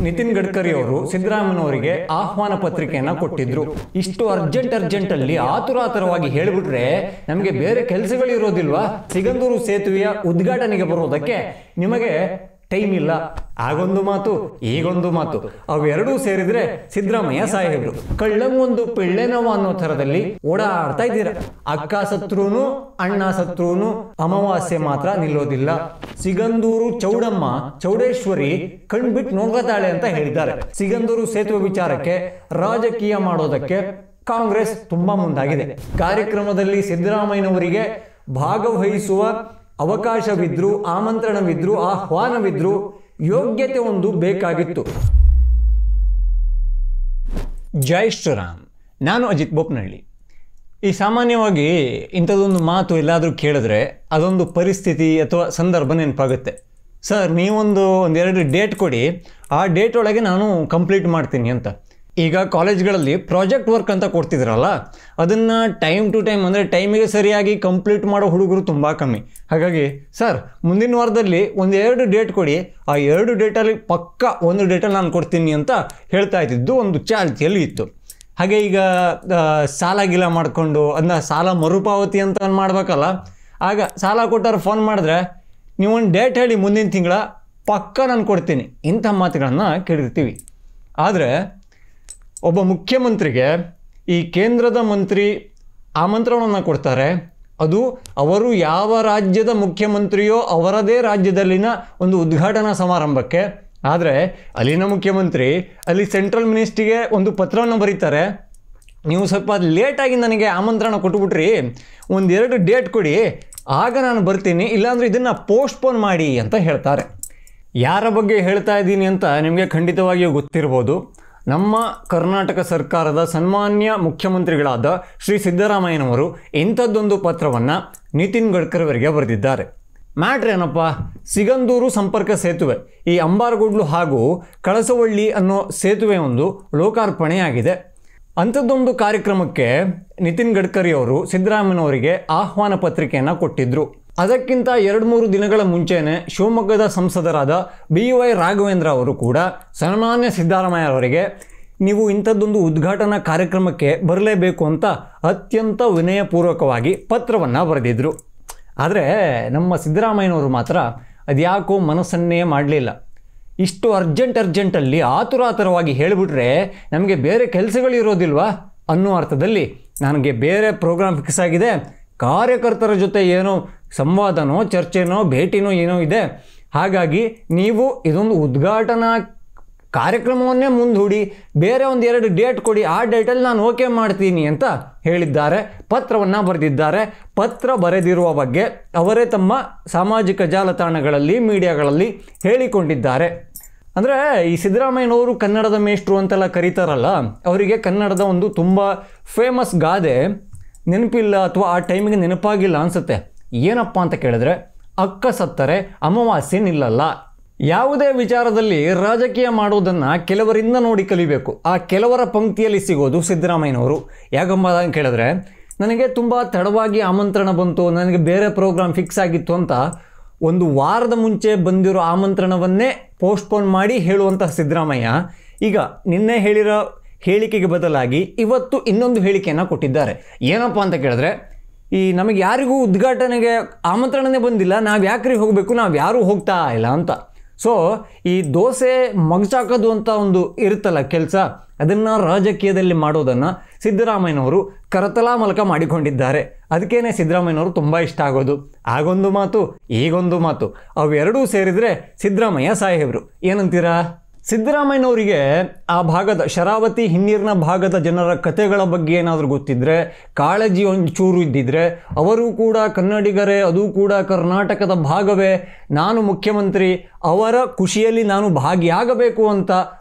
ನಿತಿನ್ ಗಡ್ಕರಿ ಅವರು ಸಿದ್ದರಾಮಯ್ಯನವರಿಗೆ ಆಹ್ವಾನ ಪತ್ರಿಕೆಯನ್ನು ಕೊಟ್ಟಿದ್ರು. ಇಷ್ಟು ಅರ್ಜೆಂಟ್ ಅಲ್ಲಿ ಆತುರಾತುರವಾಗಿ ಹೇಳಿಬಿಟ್ರೆ ನಮಗೆ ಬೇರೆ ಕೆಲಸಗಳಿರೋದಿಲ್ವಾ? ಸಿಗಂದೂರು ಸೇತುವೆಯ ಉದ್ಘಾಟನೆಗೆ ಬರೋದಕ್ಕೆ ನಿಮಗೆ ಟೈಮ್ ಇಲ್ಲ. ಆಗೊಂದು ಮಾತು ಈಗೊಂದು ಮಾತು, ಅವೆರಡೂ ಸೇರಿದ್ರೆ ಸಿದ್ದರಾಮಯ್ಯ ಸಾಹೇಬ್ರು ಕಳ್ಳಂಗೊಂದು ಪಿಳ್ಳೆನವ ಅನ್ನೋ ಥರದಲ್ಲಿ ಓಡಾಡ್ತಾ ಇದ್ದೀರ. ಅಕ್ಕ ಸತ್ರುನು ಅಣ್ಣ ಸತ್ರುನು ಅಮಾವಾಸ್ಯೆ ಮಾತ್ರ ನಿಲ್ಲೋದಿಲ್ಲ. ಸಿಗಂದೂರು ಚೌಡಮ್ಮ ಚೌಡೇಶ್ವರಿ ಕಣ್ಬಿಟ್ಟು ನೋಡ್ತಾಳೆ ಅಂತ ಹೇಳಿದ್ದಾರೆ. ಸಿಗಂದೂರು ಸೇತುವೆ ವಿಚಾರಕ್ಕೆ ರಾಜಕೀಯ ಮಾಡೋದಕ್ಕೆ ಕಾಂಗ್ರೆಸ್ ತುಂಬಾ ಮುಂದಾಗಿದೆ. ಕಾರ್ಯಕ್ರಮದಲ್ಲಿ ಸಿದ್ದರಾಮಯ್ಯನವರಿಗೆ ಭಾಗವಹಿಸುವ ಅವಕಾಶವಿದ್ರು, ಆಮಂತ್ರಣವಿದ್ರು, ಆಹ್ವಾನವಿದ್ರು, ಯೋಗ್ಯತೆ ಒಂದು ಬೇಕಾಗಿತ್ತು. ಜೈ ಶ್ರೀರಾಮ್. ನಾನು ಅಜಿತ್ ಬೋಪ್ನಹಳ್ಳಿ. ಈ ಸಾಮಾನ್ಯವಾಗಿ ಇಂಥದ್ದೊಂದು ಮಾತು ಎಲ್ಲಾದರೂ ಕೇಳಿದ್ರೆ ಅದೊಂದು ಪರಿಸ್ಥಿತಿ ಅಥವಾ ಸಂದರ್ಭ ನೆನಪಾಗುತ್ತೆ. ಸರ್ ಒಂದೆರಡು ಡೇಟ್ ಕೊಡಿ, ಆ ಡೇಟ್ ಒಳಗೆ ನಾನು ಕಂಪ್ಲೀಟ್ ಮಾಡ್ತೀನಿ ಅಂತ. ಈಗ ಕಾಲೇಜ್ಗಳಲ್ಲಿ ಪ್ರಾಜೆಕ್ಟ್ ವರ್ಕ್ ಅಂತ ಕೊಡ್ತಿದ್ರಲ್ಲ, ಅದನ್ನು ಟೈಮ್ ಟು ಟೈಮ್ ಅಂದರೆ ಟೈಮಿಗೆ ಸರಿಯಾಗಿ ಕಂಪ್ಲೀಟ್ ಮಾಡೋ ಹುಡುಗರು ತುಂಬ ಕಮ್ಮಿ. ಹಾಗಾಗಿ ಸರ್ ಮುಂದಿನ ವಾರದಲ್ಲಿ ಒಂದೆರಡು ಡೇಟ್ ಕೊಡಿ, ಆ ಎರಡು ಡೇಟಲ್ಲಿ ಪಕ್ಕ ಒಂದು ಡೇಟಲ್ಲಿ ನಾನು ಕೊಡ್ತೀನಿ ಅಂತ ಹೇಳ್ತಾ ಇದ್ದಿದ್ದು ಒಂದು ಚಾಲ್ತಿಯಲ್ಲಿ ಇತ್ತು. ಹಾಗೆ ಈಗ ಸಾಲ ಗಿಲ ಮಾಡಿಕೊಂಡು ಅದನ್ನ ಸಾಲ ಮರುಪಾವತಿ ಅಂತ ಮಾಡಬೇಕಲ್ಲ, ಆಗ ಸಾಲ ಕೊಟ್ಟವ್ರು ಫೋನ್ ಮಾಡಿದ್ರೆ ನೀವೊಂದು ಡೇಟ್ ಹೇಳಿ ಮುಂದಿನ ತಿಂಗಳ ಪಕ್ಕ ನಾನು ಕೊಡ್ತೀನಿ, ಇಂಥ ಮಾತುಗಳನ್ನು ಕೇಳಿರ್ತೀವಿ. ಆದರೆ ಒಬ್ಬ ಮುಖ್ಯಮಂತ್ರಿಗೆ ಈ ಕೇಂದ್ರದ ಮಂತ್ರಿ ಆಮಂತ್ರಣವನ್ನು ಕೊಡ್ತಾರೆ. ಅದು ಅವರು ಯಾವ ರಾಜ್ಯದ ಮುಖ್ಯಮಂತ್ರಿಯೋ ಅವರದೇ ರಾಜ್ಯದಲ್ಲಿನ ಒಂದು ಉದ್ಘಾಟನಾ ಸಮಾರಂಭಕ್ಕೆ. ಆದರೆ ಅಲ್ಲಿನ ಮುಖ್ಯಮಂತ್ರಿ ಅಲ್ಲಿ ಸೆಂಟ್ರಲ್ ಮಿನಿಸ್ಟ್ರಿಗೆ ಒಂದು ಪತ್ರವನ್ನು ಬರೀತಾರೆ, ನೀವು ಸ್ವಲ್ಪ ಲೇಟಾಗಿ ನನಗೆ ಆಮಂತ್ರಣ ಕೊಟ್ಬಿಟ್ರಿ, ಒಂದೆರಡು ಡೇಟ್ ಕೊಡಿ, ಆಗ ನಾನು ಬರ್ತೀನಿ, ಇಲ್ಲಾಂದರೆ ಇದನ್ನು ಪೋಸ್ಟ್ಪೋನ್ ಮಾಡಿ ಅಂತ ಹೇಳ್ತಾರೆ. ಯಾರ ಬಗ್ಗೆ ಹೇಳ್ತಾ ಇದ್ದೀನಿ ಅಂತ ನಿಮಗೆ ಖಂಡಿತವಾಗಿಯೂ ಗೊತ್ತಿರ್ಬೋದು. ನಮ್ಮ ಕರ್ನಾಟಕ ಸರ್ಕಾರದ ಸನ್ಮಾನ್ಯ ಮುಖ್ಯಮಂತ್ರಿಗಳಾದ ಶ್ರೀ ಸಿದ್ದರಾಮಯ್ಯನವರು ಇಂಥದ್ದೊಂದು ಪತ್ರವನ್ನು ನಿತಿನ್ ಗಡ್ಕರಿ ಅವರಿಗೆ ಬರೆದಿದ್ದಾರೆ. ಮ್ಯಾಟ್ರ್ ಏನಪ್ಪ? ಸಿಗಂದೂರು ಸಂಪರ್ಕ ಸೇತುವೆ, ಈ ಅಂಬಾರಗೋಡ್ಲು ಹಾಗೂ ಕಳಸವಳ್ಳಿ ಅನ್ನೋ ಸೇತುವೆ ಒಂದು ಲೋಕಾರ್ಪಣೆಯಾಗಿದೆ. ಅಂಥದ್ದೊಂದು ಕಾರ್ಯಕ್ರಮಕ್ಕೆ ನಿತಿನ್ ಗಡ್ಕರಿ ಅವರು ಸಿದ್ದರಾಮಯ್ಯನವರಿಗೆ ಆಹ್ವಾನ ಪತ್ರಿಕೆಯನ್ನು ಕೊಟ್ಟಿದ್ದರು. ಅದಕ್ಕಿಂತ 2-3 ದಿನಗಳ ಮುಂಚೆನೇ ಶಿವಮೊಗ್ಗದ ಸಂಸದರಾದ BY ರಾಘವೇಂದ್ರ ಅವರು ಕೂಡ ಸನ್ಮಾನ್ಯ ಸಿದ್ದರಾಮಯ್ಯ ಅವರಿಗೆ ನೀವು ಇಂಥದ್ದೊಂದು ಉದ್ಘಾಟನಾ ಕಾರ್ಯಕ್ರಮಕ್ಕೆ ಬರಲೇಬೇಕು ಅಂತ ಅತ್ಯಂತ ವಿನಯಪೂರ್ವಕವಾಗಿ ಪತ್ರವನ್ನು ಬರೆದಿದ್ದರು. ಆದರೆ ನಮ್ಮ ಸಿದ್ದರಾಮಯ್ಯನವರು ಮಾತ್ರ ಅದ್ಯಾಕೋ ಮನಸ್ಸನ್ನೇ ಮಾಡಲಿಲ್ಲ. ಇಷ್ಟು ಅರ್ಜೆಂಟಲ್ಲಿ ಆತುರಾತುರವಾಗಿ ಹೇಳಿಬಿಟ್ರೆ ನಮಗೆ ಬೇರೆ ಕೆಲಸಗಳಿರೋದಿಲ್ವಾ ಅನ್ನೋ ಅರ್ಥದಲ್ಲಿ ನನಗೆ ಬೇರೆ ಪ್ರೋಗ್ರಾಮ್ ಫಿಕ್ಸ್ ಆಗಿದೆ, ಕಾರ್ಯಕರ್ತರ ಜೊತೆ ಏನೋ ಸಂವಾದನೋ ಚರ್ಚೆನೋ ಭೇಟಿನೋ ಏನೋ ಇದೆ, ಹಾಗಾಗಿ ನೀವು ಇದೊಂದು ಉದ್ಘಾಟನಾ ಕಾರ್ಯಕ್ರಮವನ್ನೇ ಮುಂದೂಡಿ ಬೇರೆ ಒಂದೆರಡು ಡೇಟ್ ಕೊಡಿ, ಆ ಡೇಟಲ್ಲಿ ನಾನು ಓಕೆ ಮಾಡ್ತೀನಿ ಅಂತ ಹೇಳಿದ್ದಾರೆ. ಪತ್ರವನ್ನು ಬರೆದಿದ್ದಾರೆ. ಪತ್ರ ಬರೆದಿರುವ ಬಗ್ಗೆ ಅವರೇ ತಮ್ಮ ಸಾಮಾಜಿಕ ಜಾಲತಾಣಗಳಲ್ಲಿ ಮೀಡಿಯಾಗಳಲ್ಲಿ ಹೇಳಿಕೊಂಡಿದ್ದಾರೆ. ಅಂದರೆ ಈ ಸಿದ್ದರಾಮಯ್ಯನವರು ಕನ್ನಡದ ಮೇಷ್ಟ್ರು ಅಂತೆಲ್ಲ ಕರೀತಾರಲ್ಲ, ಅವರಿಗೆ ಕನ್ನಡದ ಒಂದು ತುಂಬ ಫೇಮಸ್ ಗಾದೆ ನೆನಪಿಲ್ಲ ಅಥವಾ ಆ ಟೈಮಿಗೆ ನೆನಪಾಗಿಲ್ಲ ಅನಿಸುತ್ತೆ. ಏನಪ್ಪ ಅಂತ ಕೇಳಿದ್ರೆ, ಅಕ್ಕ ಸತ್ತರೆ ಅಮಾವಾಸ್ಯೆ ನಿಲ್ಲಲ್ಲ. ಯಾವುದೇ ವಿಚಾರದಲ್ಲಿ ರಾಜಕೀಯ ಮಾಡೋದನ್ನು ಕೆಲವರಿಂದ ನೋಡಿ ಕಲಿಬೇಕು. ಆ ಕೆಲವರ ಪಂಕ್ತಿಯಲ್ಲಿ ಸಿಗೋದು ಸಿದ್ದರಾಮಯ್ಯನವರು. ಯಾಕಂಬ ಕೇಳಿದ್ರೆ, ನನಗೆ ತುಂಬ ತಡವಾಗಿ ಆಮಂತ್ರಣ ಬಂತು, ನನಗೆ ಬೇರೆ ಪ್ರೋಗ್ರಾಮ್ ಫಿಕ್ಸ್ ಆಗಿತ್ತು ಅಂತ ಒಂದು ವಾರದ ಮುಂಚೆ ಬಂದಿರೋ ಆಮಂತ್ರಣವನ್ನೇ ಪೋಸ್ಟ್ಪೋನ್ ಮಾಡಿ ಹೇಳುವಂಥ ಸಿದ್ದರಾಮಯ್ಯ ಈಗ ನಿನ್ನೆ ಹೇಳಿರೋ ಹೇಳಿಕೆಗೆ ಬದಲಾಗಿ ಇವತ್ತು ಇನ್ನೊಂದು ಹೇಳಿಕೆಯನ್ನು ಕೊಟ್ಟಿದ್ದಾರೆ. ಏನಪ್ಪ ಅಂತ ಕೇಳಿದ್ರೆ, ಈ ನಮಗೆ ಯಾರಿಗೂ ಉದ್ಘಾಟನೆಗೆ ಆಮಂತ್ರಣನೇ ಬಂದಿಲ್ಲ, ನಾವು ಯಾಕ್ರಿ ಹೋಗಬೇಕು, ನಾವು ಯಾರೂ ಹೋಗ್ತಾ ಇಲ್ಲ ಅಂತ. ಸೊ ಈ ದೋಸೆ ಮಗಚಾಕೋದು ಅಂತ ಒಂದು ಇರುತ್ತಲ್ಲ ಕೆಲಸ, ಅದನ್ನು ರಾಜಕೀಯದಲ್ಲಿ ಮಾಡೋದನ್ನು ಸಿದ್ದರಾಮಯ್ಯನವರು ಕರತಲ ಮೂಲಕ ಮಾಡಿಕೊಂಡಿದ್ದಾರೆ. ಅದಕ್ಕೇನೆ ಸಿದ್ದರಾಮಯ್ಯನವರು ತುಂಬ ಇಷ್ಟ ಆಗೋದು. ಆಗೊಂದು ಮಾತು ಈಗೊಂದು ಮಾತು, ಅವೆರಡೂ ಸೇರಿದರೆ ಸಿದ್ದರಾಮಯ್ಯ ಸಾಹೇಬ್ರು. ಏನಂತೀರಾ? ಸಿದ್ದರಾಮಯ್ಯನವರಿಗೆ ಆ ಭಾಗದ ಶರಾವತಿ ಹಿನ್ನೀರಿನ ಭಾಗದ ಜನರ ಕಥೆಗಳ ಬಗ್ಗೆ ಏನಾದರೂ ಗೊತ್ತಿದ್ದರೆ, ಕಾಳಜಿ ಒಂಚೂರು ಇದ್ದಿದ್ರೆ, ಅವರು ಕೂಡ ಕನ್ನಡಿಗರೇ, ಅದು ಕೂಡ ಕರ್ನಾಟಕದ ಭಾಗವೇ, ನಾನು ಮುಖ್ಯಮಂತ್ರಿ, ಅವರ ಖುಷಿಯಲ್ಲಿ ನಾನು ಭಾಗಿಯಾಗಬೇಕು ಅಂತ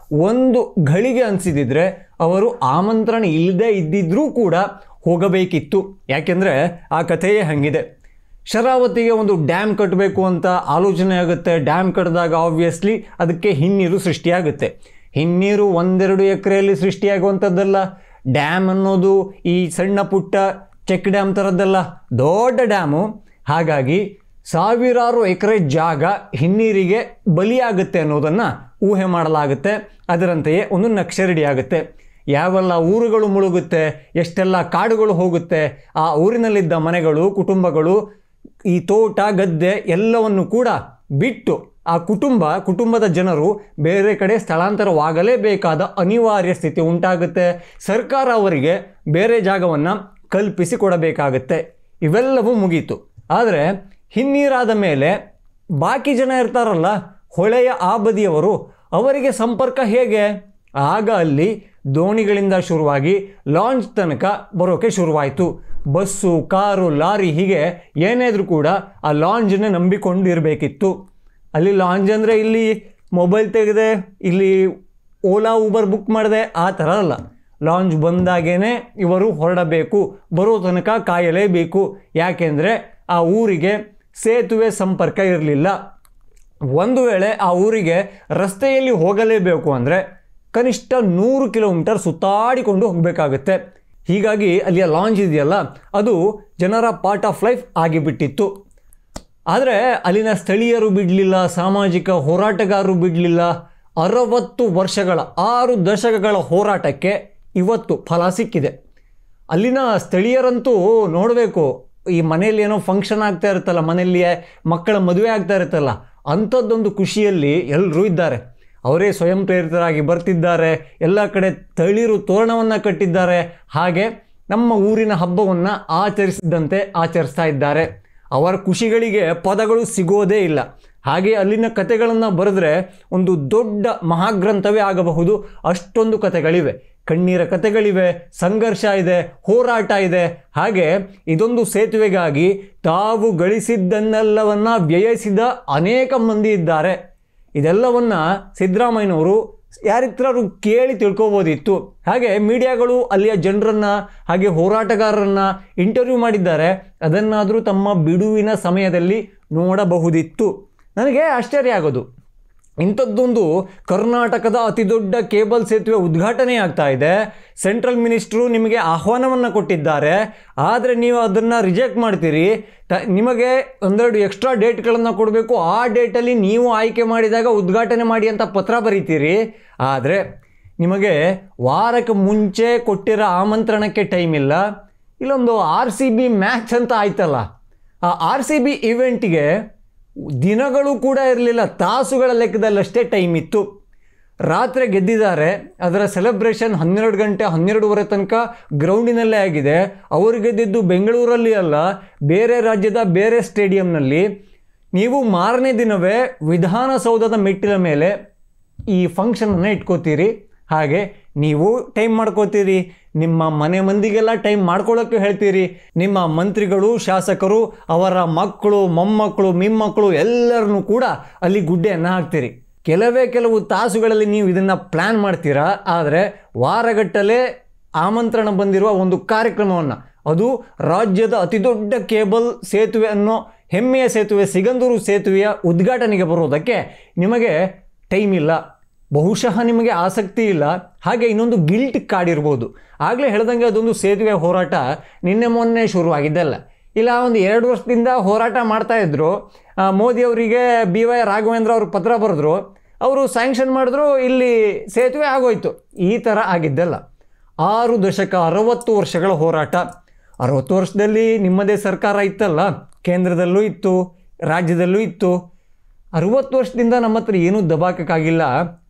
ಒಂದು ಘಳಿಗೆ ಅನಿಸಿದಿದ್ರೆ ಅವರು ಆಮಂತ್ರಣ ಇಲ್ಲದೆ ಇದ್ದಿದ್ರೂ ಕೂಡ ಹೋಗಬೇಕಿತ್ತು. ಯಾಕೆಂದರೆ ಆ ಕಥೆಯೇ ಹಾಗಿದೆ. ಶರಾವತಿಗೆ ಒಂದು ಡ್ಯಾಮ್ ಕಟ್ಟಬೇಕು ಅಂತ ಆಲೋಚನೆ ಆಗುತ್ತೆ. ಡ್ಯಾಮ್ ಕಟ್ಟಿದಾಗ ಆಬ್ವಿಯಸ್ಲಿ ಅದಕ್ಕೆ ಹಿನ್ನೀರು ಸೃಷ್ಟಿಯಾಗುತ್ತೆ. ಹಿನ್ನೀರು 1-2 ಎಕರೆಯಲ್ಲಿ ಸೃಷ್ಟಿಯಾಗುವಂಥದ್ದಲ್ಲ. ಡ್ಯಾಮ್ ಅನ್ನೋದು ಈ ಸಣ್ಣ ಪುಟ್ಟ ಚೆಕ್ ಡ್ಯಾಮ್ ಥರದ್ದಲ್ಲ, ದೊಡ್ಡ ಡ್ಯಾಮು. ಹಾಗಾಗಿ ಸಾವಿರಾರು ಎಕರೆ ಜಾಗ ಹಿನ್ನೀರಿಗೆ ಬಲಿಯಾಗುತ್ತೆ ಅನ್ನೋದನ್ನು ಊಹೆ ಮಾಡಲಾಗುತ್ತೆ. ಅದರಂತೆಯೇ ಒಂದು ನಕ್ಷೆ ರೆಡಿ ಆಗುತ್ತೆ. ಯಾವೆಲ್ಲ ಊರುಗಳು ಮುಳುಗುತ್ತೆ, ಎಷ್ಟೆಲ್ಲ ಕಾಡುಗಳು ಹೋಗುತ್ತೆ, ಆ ಊರಿನಲ್ಲಿದ್ದ ಮನೆಗಳು, ಕುಟುಂಬಗಳು, ಈ ತೋಟ ಗದ್ದೆ ಎಲ್ಲವನ್ನು ಕೂಡ ಬಿಟ್ಟು ಆ ಕುಟುಂಬದ ಜನರು ಬೇರೆ ಕಡೆ ಸ್ಥಳಾಂತರವಾಗಲೇಬೇಕಾದ ಅನಿವಾರ್ಯ ಸ್ಥಿತಿ ಉಂಟಾಗುತ್ತೆ. ಸರ್ಕಾರ ಅವರಿಗೆ ಬೇರೆ ಜಾಗವನ್ನು ಕಲ್ಪಿಸಿ ಕೊಡಬೇಕಾಗುತ್ತೆ. ಇವೆಲ್ಲವೂ ಮುಗೀತು. ಆದರೆ ಹಿನ್ನೀರಾದ ಮೇಲೆ ಬಾಕಿ ಜನ ಇರ್ತಾರಲ್ಲ, ಹೊಳೆಯ ಆ ಬದಿಯವರು, ಅವರಿಗೆ ಸಂಪರ್ಕ ಹೇಗೆ? ಆಗ ಅಲ್ಲಿ ದೋಣಿಗಳಿಂದ ಶುರುವಾಗಿ ಲಾಂಚ್ ತನಕ ಬರೋಕ್ಕೆ ಶುರುವಾಯಿತು. ಬಸ್ಸು, ಕಾರು, ಲಾರಿ ಹೀಗೆ ಏನಾದರೂ ಕೂಡ ಆ ಲಾಂಜನ್ನೇ ನಂಬಿಕೊಂಡಿರಬೇಕಿತ್ತು. ಅಲ್ಲಿ ಲಾಂಜ್ ಅಂದರೆ ಇಲ್ಲಿ ಮೊಬೈಲ್ ತೆಗೆದೆ, ಇಲ್ಲಿ ಓಲಾ ಊಬರ್ ಬುಕ್ ಮಾಡಿದೆ, ಆ ಥರ ಅಲ್ಲ. ಲಾಂಜ್ ಬಂದಾಗೇ ಇವರು ಹೊರಡಬೇಕು, ಬರೋ ತನಕ ಕಾಯಲೇಬೇಕು. ಯಾಕೆಂದರೆ ಆ ಊರಿಗೆ ಸೇತುವೆ ಸಂಪರ್ಕ ಇರಲಿಲ್ಲ. ಒಂದು ವೇಳೆ ಆ ಊರಿಗೆ ರಸ್ತೆಯಲ್ಲಿ ಹೋಗಲೇಬೇಕು ಅಂದರೆ ಕನಿಷ್ಠ 100 ಕಿಲೋಮೀಟರ್ ಸುತ್ತಾಡಿಕೊಂಡು ಹೋಗಬೇಕಾಗುತ್ತೆ. ಹೀಗಾಗಿ ಅಲ್ಲಿಯ ಲಾಂಜ್ ಇದೆಯಲ್ಲ, ಅದು ಜನರ ಪಾರ್ಟ್ ಆಫ್ ಲೈಫ್ ಆಗಿಬಿಟ್ಟಿತ್ತು. ಆದರೆ ಅಲ್ಲಿನ ಸ್ಥಳೀಯರು ಬಿಡಲಿಲ್ಲ, ಸಾಮಾಜಿಕ ಹೋರಾಟಗಾರರು ಬಿಡಲಿಲ್ಲ. 60 ವರ್ಷಗಳ 6 ದಶಕಗಳ ಹೋರಾಟಕ್ಕೆ ಇವತ್ತು ಫಲ ಸಿಕ್ಕಿದೆ. ಅಲ್ಲಿನ ಸ್ಥಳೀಯರಂತೂ ನೋಡಬೇಕು, ಈ ಮನೆಯಲ್ಲಿ ಏನೋ ಫಂಕ್ಷನ್ ಆಗ್ತಾ ಇರುತ್ತಲ್ಲ, ಮನೆಯಲ್ಲಿ ಮಕ್ಕಳ ಮದುವೆ ಆಗ್ತಾ ಇರುತ್ತಲ್ಲ, ಅಂಥದ್ದೊಂದು ಖುಷಿಯಲ್ಲಿ ಎಲ್ಲರೂ ಇದ್ದಾರೆ. ಅವರೇ ಸ್ವಯಂ ಪ್ರೇರಿತರಾಗಿ ಬರ್ತಿದ್ದಾರೆ. ಎಲ್ಲ ಕಡೆ ತಳಿರು ತೋರಣವನ್ನು ಕಟ್ಟಿದ್ದಾರೆ. ಹಾಗೆ ನಮ್ಮ ಊರಿನ ಹಬ್ಬವನ್ನು ಆಚರಿಸಿದಂತೆ ಆಚರಿಸ್ತಾ ಇದ್ದಾರೆ. ಅವರ ಖುಷಿಗಳಿಗೆ ಪದಗಳು ಸಿಗೋದೇ ಇಲ್ಲ. ಹಾಗೆ ಅಲ್ಲಿನ ಕತೆಗಳನ್ನು ಬರೆದ್ರೆ ಒಂದು ದೊಡ್ಡ ಮಹಾಗ್ರಂಥವೇ ಆಗಬಹುದು. ಅಷ್ಟೊಂದು ಕತೆಗಳಿವೆ, ಕಣ್ಣೀರ ಕತೆಗಳಿವೆ, ಸಂಘರ್ಷ ಇದೆ, ಹೋರಾಟ ಇದೆ. ಹಾಗೆ ಇದೊಂದು ಸೇತುವೆಗಾಗಿ ತಾವು ಗಳಿಸಿದ್ದನ್ನೆಲ್ಲವನ್ನು ವ್ಯಯಿಸಿದ ಅನೇಕ ಮಂದಿ ಇದ್ದಾರೆ. ಇದೆಲ್ಲವನ್ನು ಸಿದ್ದರಾಮಯ್ಯನವರು ಯಾರಿತ್ರಾರು ಕೇಳಿ ತಿಳ್ಕೊಬೋದಿತ್ತು. ಹಾಗೆ ಮೀಡಿಯಾಗಳು ಅಲ್ಲಿಯ ಜನರನ್ನು ಹಾಗೆ ಹೋರಾಟಗಾರರನ್ನು ಇಂಟರ್ವ್ಯೂ ಮಾಡಿದ್ದಾರೆ. ಅದನ್ನಾದರೂ ತಮ್ಮ ಬಿಡುವಿನ ಸಮಯದಲ್ಲಿ ನೋಡಬಹುದಿತ್ತು. ನನಗೆ ಆಶ್ಚರ್ಯ ಆಗೋದು, ಇಂಥದ್ದೊಂದು ಕರ್ನಾಟಕದ ಅತಿ ದೊಡ್ಡ ಕೇಬಲ್ ಸೇತುವೆ ಉದ್ಘಾಟನೆ ಆಗ್ತಾ ಇದೆ. ಸೆಂಟ್ರಲ್ ಮಿನಿಸ್ಟ್ರು ನಿಮಗೆ ಆಹ್ವಾನವನ್ನು ಕೊಟ್ಟಿದ್ದಾರೆ, ಆದರೆ ನೀವು ಅದನ್ನು ರಿಜೆಕ್ಟ್ ಮಾಡ್ತೀರಿ. ನಿಮಗೆ ಒಂದೆರಡು ಎಕ್ಸ್ಟ್ರಾ ಡೇಟ್ಗಳನ್ನು ಕೊಡಬೇಕು, ಆ ಡೇಟಲ್ಲಿ ನೀವು ಆಯ್ಕೆ ಮಾಡಿದಾಗ ಉದ್ಘಾಟನೆ ಮಾಡಿ ಅಂತ ಪತ್ರ ಬರೀತೀರಿ. ಆದರೆ ನಿಮಗೆ ವಾರಕ್ಕೆ ಮುಂಚೆ ಕೊಟ್ಟಿರೋ ಆಮಂತ್ರಣಕ್ಕೆ ಟೈಮ್ ಇಲ್ಲ. ಇಲ್ಲೊಂದು RCB ಮ್ಯಾಚ್ ಅಂತ ಆಯ್ತಲ್ಲ, ಆ RCB ಇವೆಂಟಿಗೆ ದಿನಗಳು ಕೂಡ ಇರಲಿಲ್ಲ, ತಾಸುಗಳ ಲೆಕ್ಕದಲ್ಲಷ್ಟೇ ಟೈಮ್ ಇತ್ತು. ರಾತ್ರಿ ಗೆದ್ದಿದ್ದಾರೆ. ಅದರ ಸೆಲೆಬ್ರೇಷನ್ 12 ಗಂಟೆ 12:30 ತನಕ ಗ್ರೌಂಡಿನಲ್ಲೇ ಆಗಿದೆ. ಅವರು ಗೆದ್ದಿದ್ದು ಬೆಂಗಳೂರಲ್ಲಿ ಅಲ್ಲ, ಬೇರೆ ರಾಜ್ಯದ ಬೇರೆ ಸ್ಟೇಡಿಯಂನಲ್ಲಿ. ನೀವು ಮಾರನೇ ದಿನವೇ ವಿಧಾನಸೌಧದ ಮೆಟ್ಟಿಲ ಮೇಲೆ ಈ ಫಂಕ್ಷನನ್ನು ಇಟ್ಕೋತೀರಿ. ಹಾಗೆ ನೀವು ಟೈಮ್ ಮಾಡ್ಕೋತೀರಿ, ನಿಮ್ಮ ಮನೆ ಮಂದಿಗೆಲ್ಲ ಟೈಮ್ ಮಾಡ್ಕೊಳ್ಳೋಕ್ಕೆ ಹೇಳ್ತೀರಿ. ನಿಮ್ಮ ಮಂತ್ರಿಗಳು, ಶಾಸಕರು, ಅವರ ಮಕ್ಕಳು, ಮೊಮ್ಮಕ್ಕಳು, ಮಿಮ್ಮಕ್ಕಳು ಎಲ್ಲರನ್ನೂ ಕೂಡ ಅಲ್ಲಿ ಗುಡ್ಡೆಯನ್ನು ಹಾಕ್ತೀರಿ. ಕೆಲವು ತಾಸುಗಳಲ್ಲಿ ನೀವು ಇದನ್ನು ಪ್ಲ್ಯಾನ್ ಮಾಡ್ತೀರಾ. ಆದರೆ ವಾರಗಟ್ಟಲೆ ಆಮಂತ್ರಣ ಬಂದಿರುವ ಒಂದು ಕಾರ್ಯಕ್ರಮವನ್ನು, ಅದು ರಾಜ್ಯದ ಅತಿ ದೊಡ್ಡ ಕೇಬಲ್ ಸೇತುವೆ ಅನ್ನೋ ಹೆಮ್ಮೆಯ ಸೇತುವೆ ಸಿಗಂದೂರು ಸೇತುವೆಯ ಉದ್ಘಾಟನೆಗೆ ಬರೋದಕ್ಕೆ ನಿಮಗೆ ಟೈಮ್ ಇಲ್ಲ. ಬಹುಶಃ ನಿಮಗೆ ಆಸಕ್ತಿ ಇಲ್ಲ. ಹಾಗೆ ಇನ್ನೊಂದು ಗಿಲ್ಟ್ ಕಾಡಿರ್ಬೋದು. ಆಗಲೇ ಹೇಳ್ದಂಗೆ ಅದೊಂದು ಸೇತುವೆ ಹೋರಾಟ ನಿನ್ನೆ ಮೊನ್ನೆ ಶುರುವಾಗಿದ್ದಲ್ಲ. ಇಲ್ಲ, ಒಂದು 2 ವರ್ಷದಿಂದ ಹೋರಾಟ ಮಾಡ್ತಾಯಿದ್ರು. ಮೋದಿಯವರಿಗೆ BY ರಾಘವೇಂದ್ರ ಅವರು ಪತ್ರ ಬರೆದ್ರು, ಅವರು ಸ್ಯಾಂಕ್ಷನ್ ಮಾಡಿದ್ರು, ಇಲ್ಲಿ ಸೇತುವೆ ಆಗೋಯ್ತು. ಈ ಥರ ಆಗಿದ್ದಲ್ಲ. 6 ದಶಕ 60 ವರ್ಷಗಳ ಹೋರಾಟ. 60 ವರ್ಷದಲ್ಲಿ ನಿಮ್ಮದೇ ಸರ್ಕಾರ ಇತ್ತಲ್ಲ, ಕೇಂದ್ರದಲ್ಲೂ ಇತ್ತು, ರಾಜ್ಯದಲ್ಲೂ ಇತ್ತು. 60 ವರ್ಷದಿಂದ ನಮ್ಮ ಹತ್ರ ಏನೂ ದಬಾಕಕ್ಕಾಗಿಲ್ಲ.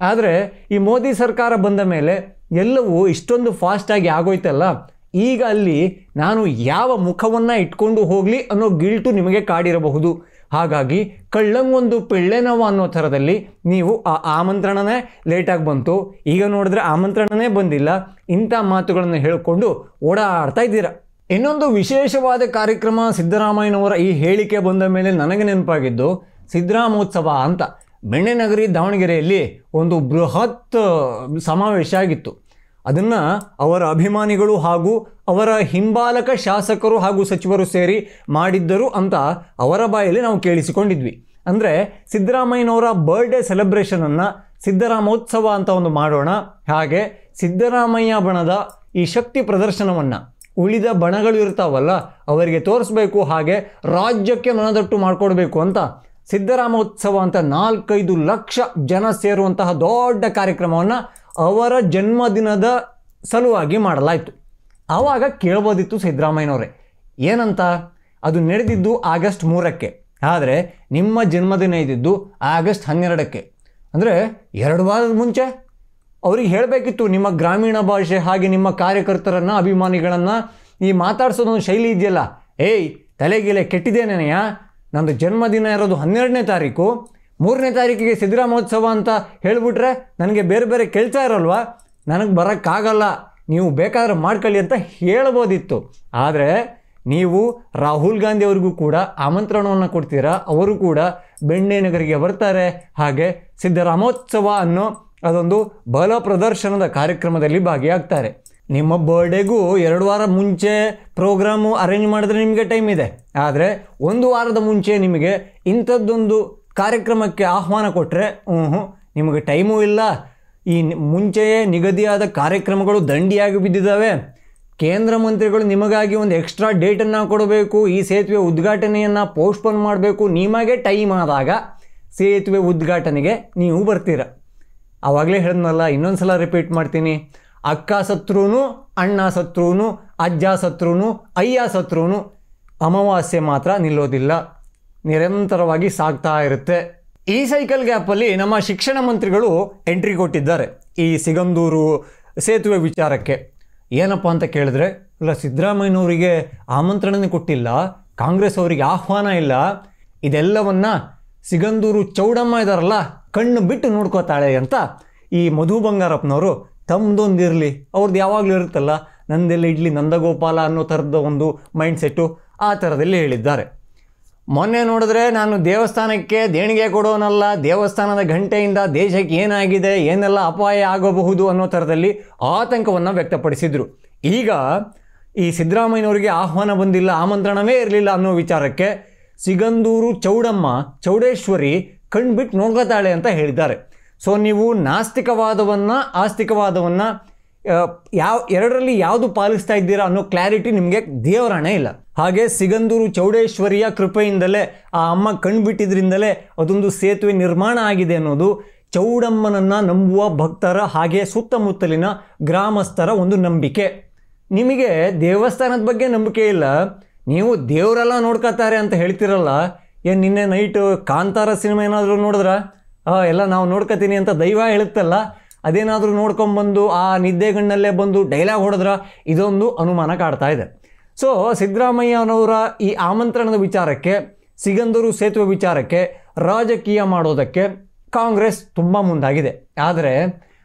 ಆದರೆ ಈ ಮೋದಿ ಸರ್ಕಾರ ಬಂದ ಮೇಲೆ ಎಲ್ಲವೂ ಇಷ್ಟೊಂದು ಫಾಸ್ಟಾಗಿ ಆಗೋಯ್ತಲ್ಲ. ಈಗ ಅಲ್ಲಿ ನಾನು ಯಾವ ಮುಖವನ್ನು ಇಟ್ಕೊಂಡು ಹೋಗಲಿ ಅನ್ನೋ ಗಿಲ್ಟು ನಿಮಗೆ ಕಾಡಿರಬಹುದು. ಹಾಗಾಗಿ ಕಳ್ಳಂಗೊಂದು ಪೆಳ್ಳೆನವ ಅನ್ನೋ ಥರದಲ್ಲಿ ನೀವು ಆ ಆಮಂತ್ರಣನೇ ಲೇಟಾಗಿ ಬಂತು, ಈಗ ನೋಡಿದ್ರೆ ಆಮಂತ್ರಣನೇ ಬಂದಿಲ್ಲ, ಇಂಥ ಮಾತುಗಳನ್ನು ಹೇಳಿಕೊಂಡು ಓಡಾಡ್ತಾ ಇದ್ದೀರಾ. ಇನ್ನೊಂದು ವಿಶೇಷವಾದ ಕಾರ್ಯಕ್ರಮ ಸಿದ್ದರಾಮಯ್ಯನವರ ಈ ಹೇಳಿಕೆ ಬಂದ ಮೇಲೆ ನನಗೆ ನೆನಪಾಗಿದ್ದು ಸಿದ್ದರಾಮೋತ್ಸವ ಅಂತ. ಬೆಣ್ಣೆನಗರಿ ದಾವಣಗೆರೆಯಲ್ಲಿ ಒಂದು ಬೃಹತ್ ಸಮಾವೇಶ ಆಗಿತ್ತು. ಅದನ್ನು ಅವರ ಅಭಿಮಾನಿಗಳು ಹಾಗೂ ಅವರ ಹಿಂಬಾಲಕ ಶಾಸಕರು ಹಾಗೂ ಸಚಿವರು ಸೇರಿ ಮಾಡಿದ್ದರು ಅಂತ ಅವರ ಬಾಯಲ್ಲಿ ನಾವು ಕೇಳಿಸಿಕೊಂಡಿದ್ವಿ. ಅಂದರೆ ಸಿದ್ದರಾಮಯ್ಯನವರ ಬರ್ಡೇ ಸೆಲೆಬ್ರೇಷನನ್ನು ಸಿದ್ದರಾಮೋತ್ಸವ ಅಂತ ಒಂದು ಮಾಡೋಣ, ಹಾಗೆ ಸಿದ್ದರಾಮಯ್ಯ ಬಣದ ಈ ಶಕ್ತಿ ಪ್ರದರ್ಶನವನ್ನು ಉಳಿದ ಬಣಗಳು ಇರ್ತಾವಲ್ಲ ಅವರಿಗೆ ತೋರಿಸ್ಬೇಕು, ಹಾಗೆ ರಾಜ್ಯಕ್ಕೆ ಮನದಟ್ಟು ಮಾಡಿಕೊಡ್ಬೇಕು ಅಂತ ಸಿದ್ದರಾಮೋತ್ಸವ ಅಂತ 4-5 ಲಕ್ಷ ಜನ ಸೇರುವಂತಹ ದೊಡ್ಡ ಕಾರ್ಯಕ್ರಮವನ್ನು ಅವರ ಜನ್ಮದಿನದ ಸಲುವಾಗಿ ಮಾಡಲಾಯಿತು. ಆವಾಗ ಕೇಳ್ಬೋದಿತ್ತು ಸಿದ್ದರಾಮಯ್ಯನವರೇ ಏನಂತ, ಅದು ನಡೆದಿದ್ದು ಆಗಸ್ಟ್ 3ಕ್ಕೆ, ಆದರೆ ನಿಮ್ಮ ಜನ್ಮದಿನ ಇದ್ದಿದ್ದು ಆಗಸ್ಟ್ 12ಕ್ಕೆ, ಅಂದರೆ 2 ವಾರದ ಮುಂಚೆ ಅವ್ರಿಗೆ ಹೇಳಬೇಕಿತ್ತು. ನಿಮ್ಮ ಗ್ರಾಮೀಣ ಭಾಷೆ ಹಾಗೆ ನಿಮ್ಮ ಕಾರ್ಯಕರ್ತರನ್ನು, ಅಭಿಮಾನಿಗಳನ್ನು ಈ ಮಾತಾಡ್ಸೋದೊಂದು ಶೈಲಿ ಇದೆಯಲ್ಲ, ಏಯ್ ತಲೆಗಿಲೆ ಕೆಟ್ಟಿದ್ದೇನೆನೆಯ, ನಂದು ಜನ್ಮದಿನ ಇರೋದು 12ನೇ ತಾರೀಕು, 3ನೇ ತಾರೀಕಿಗೆ ಸಿದ್ದರಾಮೋತ್ಸವ ಅಂತ ಹೇಳಿಬಿಟ್ರೆ ನನಗೆ ಬೇರೆ ಬೇರೆ ಕೆಲಸ ಇರಲ್ವಾ, ನನಗೆ ಬರೋಕ್ಕಾಗಲ್ಲ, ನೀವು ಬೇಕಾದ್ರೆ ಮಾಡ್ಕೊಳ್ಳಿ ಅಂತ ಹೇಳ್ಬೋದಿತ್ತು. ಆದರೆ ನೀವು ರಾಹುಲ್ ಗಾಂಧಿ ಅವ್ರಿಗೂ ಕೂಡ ಆಮಂತ್ರಣವನ್ನು ಕೊಡ್ತೀರಾ, ಅವರು ಕೂಡ ಬೆಣ್ಣೆನಗರಿಗೆ ಬರ್ತಾರೆ, ಹಾಗೆ ಸಿದ್ದರಾಮೋತ್ಸವ ಅನ್ನೋ ಅದೊಂದು ಬಲ ಪ್ರದರ್ಶನದ ಕಾರ್ಯಕ್ರಮದಲ್ಲಿ ಭಾಗಿಯಾಗ್ತಾರೆ. ನಿಮ್ಮ ಬರ್ಡೇಗೂ 2 ವಾರ ಮುಂಚೆ ಪ್ರೋಗ್ರಾಮು ಅರೇಂಜ್ ಮಾಡಿದ್ರೆ ನಿಮಗೆ ಟೈಮ್ ಇದೆ, ಆದರೆ 1 ವಾರದ ಮುಂಚೆ ನಿಮಗೆ ಇಂಥದ್ದೊಂದು ಕಾರ್ಯಕ್ರಮಕ್ಕೆ ಆಹ್ವಾನ ಕೊಟ್ಟರೆ ನಿಮಗೆ ಟೈಮೂ ಇಲ್ಲ. ಈ ಮುಂಚೆಯೇ ನಿಗದಿಯಾದ ಕಾರ್ಯಕ್ರಮಗಳು ದಂಡಿಯಾಗಿ ಬಿದ್ದಿದ್ದಾವೆ. ಕೇಂದ್ರ ಮಂತ್ರಿಗಳು ನಿಮಗಾಗಿ ಒಂದು ಎಕ್ಸ್ಟ್ರಾ ಡೇಟನ್ನು ಕೊಡಬೇಕು, ಈ ಸೇತುವೆ ಉದ್ಘಾಟನೆಯನ್ನು ಪೋಸ್ಟ್ಪೋನ್ ಮಾಡಬೇಕು, ನಿಮಗೆ ಟೈಮ್ ಆದಾಗ ಸೇತುವೆ ಉದ್ಘಾಟನೆಗೆ ನೀವು ಬರ್ತೀರ. ಆವಾಗಲೇ ಹೇಳಿದ್ನಲ್ಲ, ಇನ್ನೊಂದು ಸಲ ರಿಪೀಟ್ ಮಾಡ್ತೀನಿ, ಅಕ್ಕ ಸತ್ರೂ, ಅಣ್ಣ ಸತ್ರೂ, ಅಜ್ಜ ಸತ್ರೂ, ಅಯ್ಯ ಸತ್ರೂ ಅಮಾವಾಸ್ಯೆ ಮಾತ್ರ ನಿಲ್ಲೋದಿಲ್ಲ, ನಿರಂತರವಾಗಿ ಸಾಗ್ತಾ ಇರುತ್ತೆ. ಈ ಸೈಕಲ್ ಗ್ಯಾಪಲ್ಲಿ ನಮ್ಮ ಶಿಕ್ಷಣ ಮಂತ್ರಿಗಳು ಎಂಟ್ರಿ ಕೊಟ್ಟಿದ್ದಾರೆ ಈ ಸಿಗಂದೂರು ಸೇತುವೆ ವಿಚಾರಕ್ಕೆ. ಏನಪ್ಪ ಅಂತ ಕೇಳಿದ್ರೆ, ಇಲ್ಲ ಸಿದ್ದರಾಮಯ್ಯನವರಿಗೆ ಆಮಂತ್ರಣನೇ ಕೊಟ್ಟಿಲ್ಲ, ಕಾಂಗ್ರೆಸ್ ಅವರಿಗೆ ಆಹ್ವಾನ ಇಲ್ಲ, ಇದೆಲ್ಲವನ್ನು ಸಿಗಂದೂರು ಚೌಡಮ್ಮ ಇದ್ದಾರಲ್ಲ ಕಣ್ಣು ಬಿಟ್ಟು ನೋಡ್ಕೋತಾಳೆ ಅಂತ ಈ ಮಧು ಬಂಗಾರಪ್ಪನವರು ತಮ್ಮದೊಂದಿರಲಿ, ಅವ್ರದ್ದು ಯಾವಾಗಲೂ ಇರುತ್ತಲ್ಲ ನಂದೆಲ್ಲ ಇಡ್ಲಿ ನಂದಗೋಪಾಲ ಅನ್ನೋ ಥರದ ಒಂದು ಮೈಂಡ್ಸೆಟ್ಟು, ಆ ಥರದಲ್ಲಿ ಹೇಳಿದ್ದಾರೆ. ಮೊನ್ನೆ ನೋಡಿದ್ರೆ ನಾನು ದೇವಸ್ಥಾನಕ್ಕೆ ದೇಣಿಗೆ ಕೊಡೋನಲ್ಲ, ದೇವಸ್ಥಾನದ ಗಂಟೆಯಿಂದ ದೇಶಕ್ಕೆ ಏನಾಗಿದೆ, ಏನೆಲ್ಲ ಅಪಾಯ ಆಗಬಹುದು ಅನ್ನೋ ಥರದಲ್ಲಿ ಆತಂಕವನ್ನು ವ್ಯಕ್ತಪಡಿಸಿದರು. ಈಗ ಈ ಸಿದ್ದರಾಮಯ್ಯನವರಿಗೆ ಆಹ್ವಾನ ಬಂದಿಲ್ಲ, ಆಮಂತ್ರಣವೇ ಇರಲಿಲ್ಲ ಅನ್ನೋ ವಿಚಾರಕ್ಕೆ ಸಿಗಂದೂರು ಚೌಡಮ್ಮ, ಚೌಡೇಶ್ವರಿ ಕಣ್ಬಿಟ್ಟು ನೋಡ್ಕೋತಾಳೆ ಅಂತ ಹೇಳಿದ್ದಾರೆ. ಸೊ ನೀವು ನಾಸ್ತಿಕವಾದವನ್ನು ಆಸ್ತಿಕವಾದವನ್ನು ಎರಡರಲ್ಲಿ ಯಾವುದು ಪಾಲಿಸ್ತಾ ಇದ್ದೀರಾ ಅನ್ನೋ ಕ್ಲಾರಿಟಿ ನಿಮಗೆ ದೇವರಾಣೆ ಇಲ್ಲ. ಹಾಗೆ ಸಿಗಂದೂರು ಚೌಡೇಶ್ವರಿಯ ಕೃಪೆಯಿಂದಲೇ ಆ ಅಮ್ಮ ಕಣ್ಬಿಟ್ಟಿದ್ರಿಂದಲೇ ಅದೊಂದು ಸೇತುವೆ ನಿರ್ಮಾಣ ಆಗಿದೆ ಅನ್ನೋದು ಚೌಡಮ್ಮನನ್ನು ನಂಬುವ ಭಕ್ತರ ಹಾಗೆ ಸುತ್ತಮುತ್ತಲಿನ ಗ್ರಾಮಸ್ಥರ ಒಂದು ನಂಬಿಕೆ. ನಿಮಗೆ ದೇವಸ್ಥಾನದ ಬಗ್ಗೆ ನಂಬಿಕೆ ಇಲ್ಲ, ನೀವು ದೇವರೆಲ್ಲ ನೋಡ್ಕೋತಾರೆ ಅಂತ ಹೇಳ್ತಿರಲ್ಲ. ಏನು ನಿನ್ನೆ ನೈಟು ಕಾಂತಾರ ಸಿನಿಮಾ ಏನಾದರೂ ನೋಡಿದ್ರ, ಎಲ್ಲ ನಾವು ನೋಡ್ಕೋತೀನಿ ಅಂತ ದೈವ ಹೇಳುತ್ತಲ್ಲ, ಅದೇನಾದರೂ ನೋಡ್ಕೊಂಬಂದು ಆ ನಿದ್ದೆಗಣ್ಣಲ್ಲೇ ಬಂದು ಡೈಲಾಗ್ ಹೊಡೆದ್ರ, ಇದೊಂದು ಅನುಮಾನ ಕಾಡ್ತಾ ಇದೆ. ಸೊ ಸಿದ್ದರಾಮಯ್ಯನವರ ಈ ಆಮಂತ್ರಣದ ವಿಚಾರಕ್ಕೆ, ಸಿಗಂದೂರು ಸೇತುವೆ ವಿಚಾರಕ್ಕೆ ರಾಜಕೀಯ ಮಾಡೋದಕ್ಕೆ ಕಾಂಗ್ರೆಸ್ ತುಂಬ ಮುಂದಾಗಿದೆ. ಆದರೆ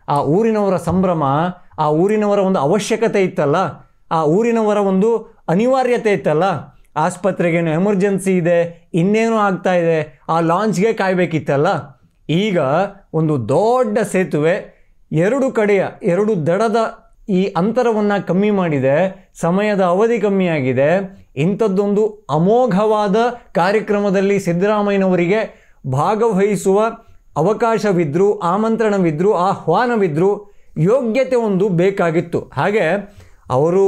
ಆ ಊರಿನವರ ಸಂಭ್ರಮ, ಆ ಊರಿನವರ ಒಂದು ಅವಶ್ಯಕತೆ ಇತ್ತಲ್ಲ, ಆ ಊರಿನವರ ಒಂದು ಅನಿವಾರ್ಯತೆ ಇತ್ತಲ್ಲ, ಆಸ್ಪತ್ರೆಗೇನು ಎಮರ್ಜೆನ್ಸಿ ಇದೆ, ಇನ್ನೇನು ಆಗ್ತಾ ಇದೆ, ಆ ಲಾಂಚ್ಗೆ ಕಾಯಬೇಕಿತ್ತಲ್ಲ, ಈಗ ಒಂದು ದೊಡ್ಡ ಸೇತುವೆ 2 ಕಡೆಯ 2 ದಡದ ಈ ಅಂತರವನ್ನು ಕಮ್ಮಿ ಮಾಡಿದೆ, ಸಮಯದ ಅವಧಿ ಕಮ್ಮಿಯಾಗಿದೆ. ಇಂಥದ್ದೊಂದು ಅಮೋಘವಾದ ಕಾರ್ಯಕ್ರಮದಲ್ಲಿ ಸಿದ್ದರಾಮಯ್ಯನವರಿಗೆ ಭಾಗವಹಿಸುವ ಅವಕಾಶವಿದ್ದರೂ, ಆಮಂತ್ರಣವಿದ್ದರೂ, ಆಹ್ವಾನವಿದ್ದರೂ ಯೋಗ್ಯತೆ ಒಂದು ಬೇಕಾಗಿತ್ತು. ಹಾಗೆ ಅವರು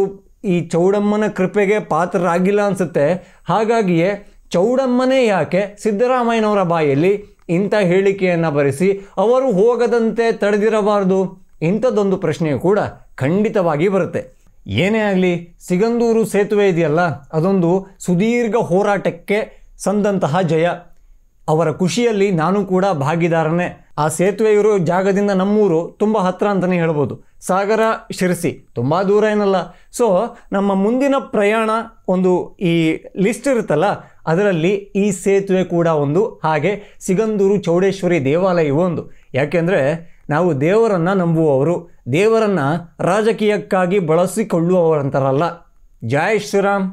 ಈ ಚೌಡಮ್ಮನ ಕೃಪೆಗೆ ಪಾತ್ರರಾಗಿಲ್ಲ ಅನಿಸುತ್ತೆ. ಹಾಗಾಗಿಯೇ ಚೌಡಮ್ಮನೇ ಯಾಕೆ ಸಿದ್ದರಾಮಯ್ಯನವರ ಬಾಯಲ್ಲಿ ಇಂಥ ಹೇಳಿಕೆಯನ್ನು ಬರೆಸಿ ಅವರು ಹೋಗದಂತೆ ತಡೆದಿರಬಾರ್ದು, ಇಂಥದ್ದೊಂದು ಪ್ರಶ್ನೆಯೂ ಕೂಡ ಖಂಡಿತವಾಗಿ ಬರುತ್ತೆ. ಏನೇ ಆಗಲಿ, ಸಿಗಂದೂರು ಸೇತುವೆ ಇದೆಯಲ್ಲ, ಅದೊಂದು ಸುದೀರ್ಘ ಹೋರಾಟಕ್ಕೆ ಸಂದಂತಹ ಜಯ. ಅವರ ಖುಷಿಯಲ್ಲಿ ನಾನು ಕೂಡ ಭಾಗಿದಾರನೇ. ಆ ಸೇತುವೆ ಇರೋ ಜಾಗದಿಂದ ನಮ್ಮೂರು ತುಂಬ ಹತ್ತಿರ ಅಂತಲೇ ಹೇಳ್ಬೋದು. ಸಾಗರ ಶಿರಸಿ ತುಂಬ ದೂರ ಏನಲ್ಲ. ಸೊ ನಮ್ಮ ಮುಂದಿನ ಪ್ರಯಾಣ ಒಂದು ಈ ಲಿಸ್ಟ್ ಇರುತ್ತಲ್ಲ, ಅದರಲ್ಲಿ ಈ ಸೇತುವೆ ಕೂಡ ಒಂದು, ಹಾಗೆ ಸಿಗಂದೂರು ಚೌಡೇಶ್ವರಿ ದೇವಾಲಯವೂ ಒಂದು. ಯಾಕೆಂದರೆ ನಾವು ದೇವರನ್ನು ನಂಬುವವರು, ದೇವರನ್ನು ರಾಜಕೀಯಕ್ಕಾಗಿ ಬಳಸಿಕೊಳ್ಳುವವರಂತಾರಲ್ಲ. ಜೈ ಶ್ರೀರಾಮ್.